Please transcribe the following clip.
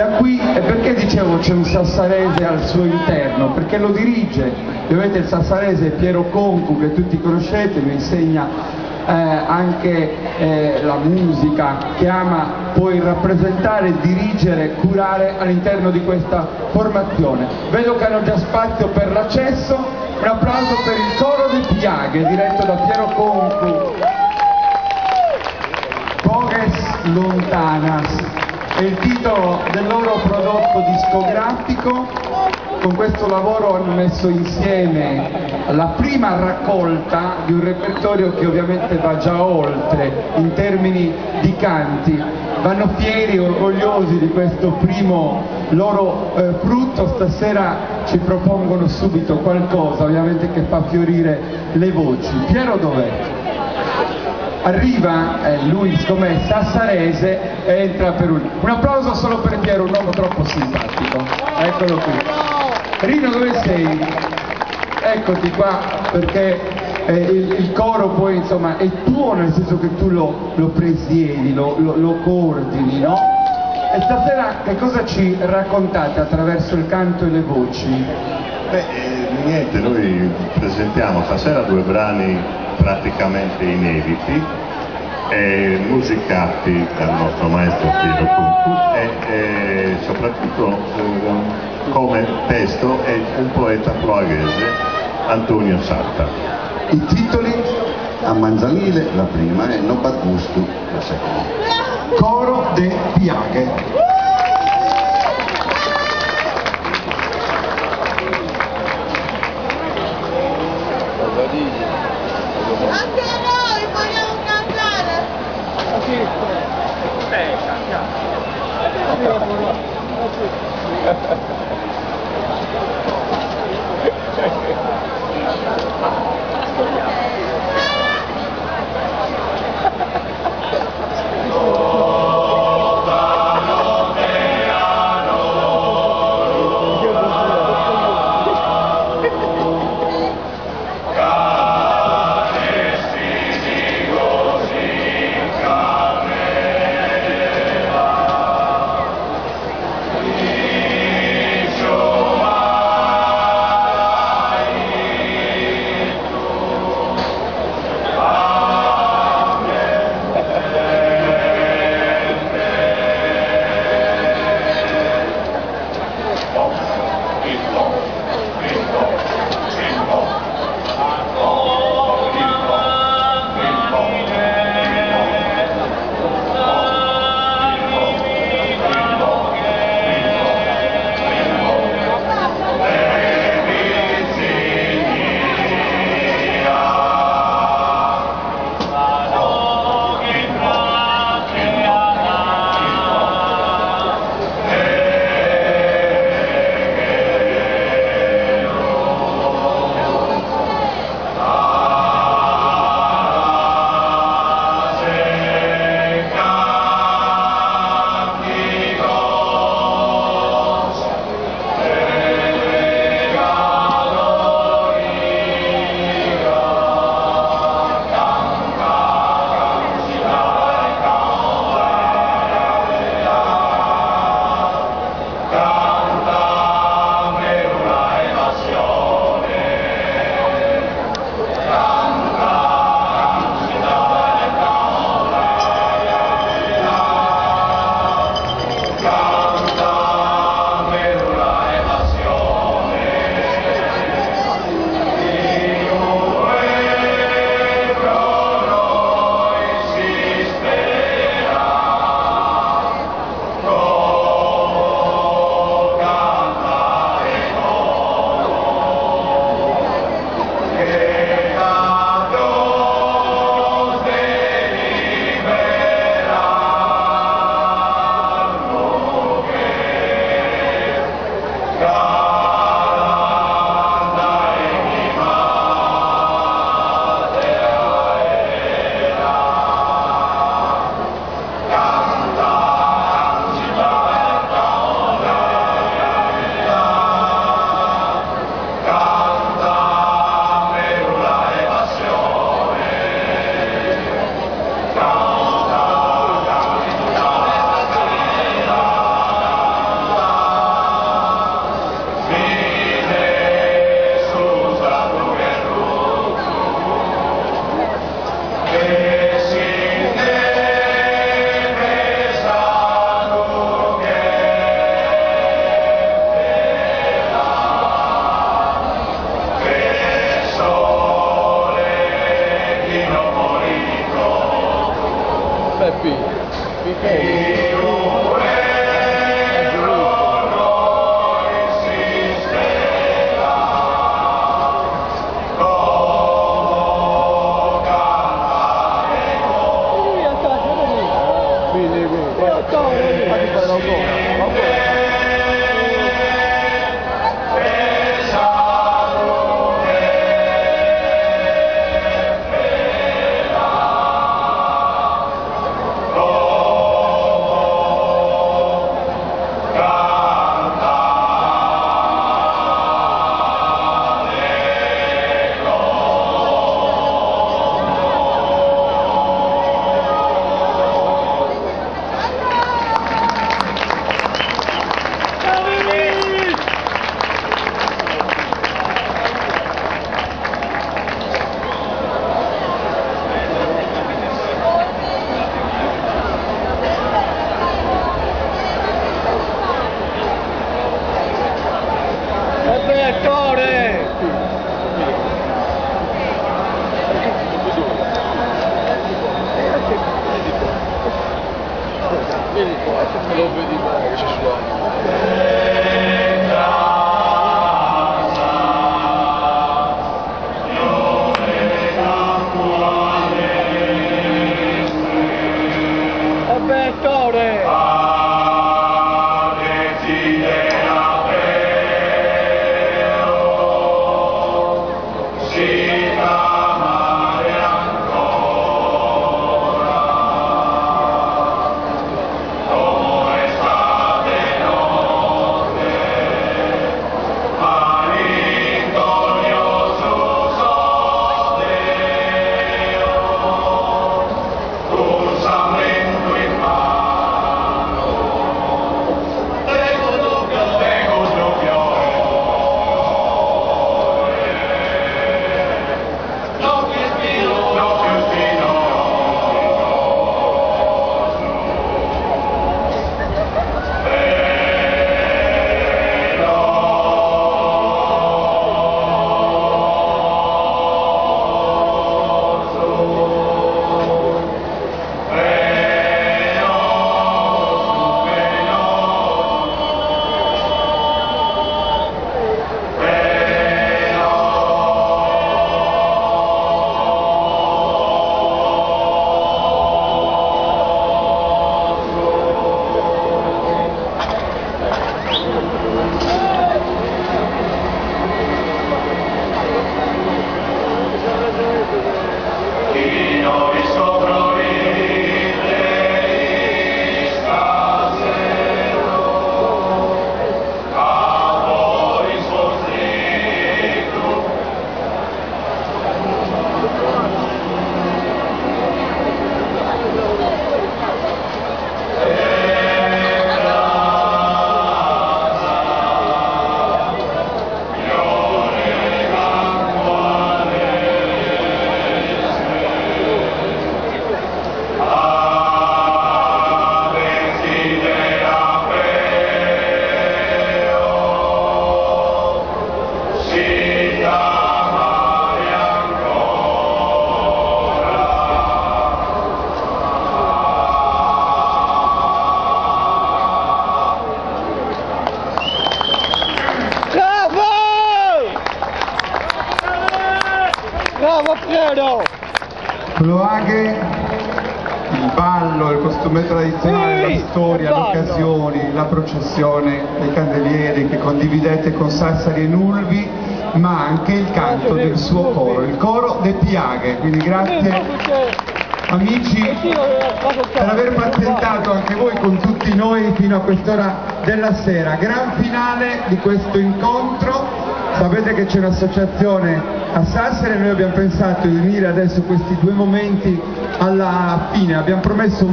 Da qui, e perché dicevo c'è un sassarese al suo interno? Perché lo dirige, ovviamente il sassarese è Piero Concu, che tutti conoscete, mi insegna anche la musica, che ama poi rappresentare, dirigere, curare all'interno di questa formazione. Vedo che hanno già spazio per l'accesso, un applauso per il coro di Piaghe, diretto da Piero Concu. Pogues Lontanas è il titolo del loro prodotto discografico. Con questo lavoro hanno messo insieme la prima raccolta di un repertorio che ovviamente va già oltre in termini di canti. Vanno fieri e orgogliosi di questo primo loro frutto. Stasera ci propongono subito qualcosa ovviamente che fa fiorire le voci. Piero dov'è? Arriva, lui siccome è sassarese, entra per un applauso solo per Piero, un uomo troppo simpatico. Eccolo qui. Rino, dove sei? Eccoti qua, perché il coro poi insomma è tuo, nel senso che tu lo presiedi, lo coordini, no? E stasera che cosa ci raccontate attraverso il canto e le voci? Niente, noi presentiamo stasera due brani praticamente inediti, musicati dal nostro maestro Piero Concu e soprattutto come testo è un poeta ploaghese, Antonio Satta. I titoli? A Manzanile la prima e No Bad Gusto la seconda. Coro de Piaghe. Anche noi vogliamo cantare! Ploaghe, il ballo, il costume tradizionale, la storia, le occasioni, la processione dei candelieri che condividete con Sassari e Nulvi, ma anche il canto del suo coro, il coro de Piaghe. Quindi grazie amici per aver pazientato anche voi con tutti noi fino a quest'ora della sera. Gran finale di questo incontro. Sapete che c'è un'associazione a Sassari e noi abbiamo pensato di unire adesso questi due momenti alla fine. Abbiamo promesso